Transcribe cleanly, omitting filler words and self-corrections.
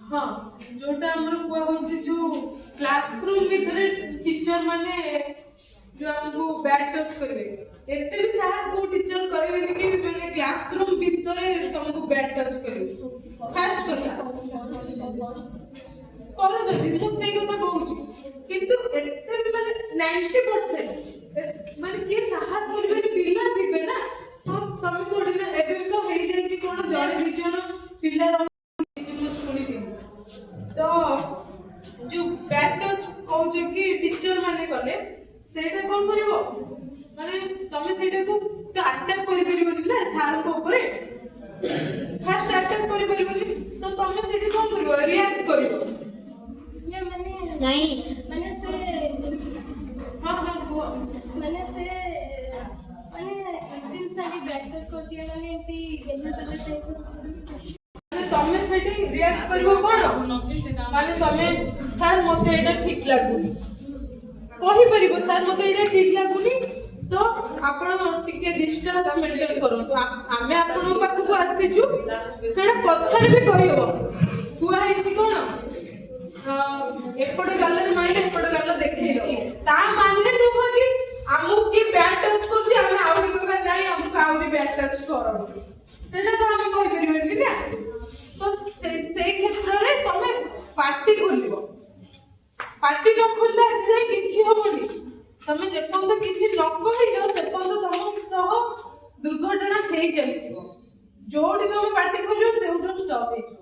हाँ जोटा हमर कुआ होची जो क्लासरूम भीतर टीचर माने जो हमको बैक टच करबे एते भी साहस को टीचर करबे कि माने क्लासरूम भीतर तुमको बैक टच करबे फास्ट कथा करो जदी मु सेई कथा कहूची किंतु एते भी माने 90% माने के साहस करबे पिल्ला थिबे ना तो तमे कोडी ना एबे तो हेई जाई छी कोन जणे दिजन पिल्ला तो जो बैक टच कहूछ कि टीचर माने कले सेटा कोन करबो माने तमे सेटा को तो अटैक करि परिबोनी ना सार को ऊपर फर्स्ट अटैक करि परिबोनी तो तमे सेटा कोन करबो रिएक्ट करबो ये माने नहीं माने से हां हां वो माने से माने इंटेंशनली बैक टच कर दिया माने एती येलो कलर टाइप तमे सेटा रिएक्ट करबो कोन माने तमे सर मते एटा ठीक लागुनी कहि परिबो सर मते एटा ठीक लागुनी तो आपण टिके डिस्टेंस मेंटेन करंतु आमे आपण पाखु को आसीचु सेडा कथार भी कहियो हुआ हिची कोन एपड गल्ले माइले एपड गल्ले देखैलो ता माने नुह कि हमु की बैक टच करछि आमे आउरी कहबा नाही हमु आउरी बैक टच करो सेडा तो आमे कहि परिबेनी ना तो से क्षेत्र रे तमे पार्टी खोलिबो पार्टी न खोलले आज जाय किछि होबनी तमे जे पन्द किछि न कहि जो से पन्द तम सह दुर्घटना हेई जाइतिबो जोडी तमे पार्टी खोलियो से उठो स्टॉप हेइजो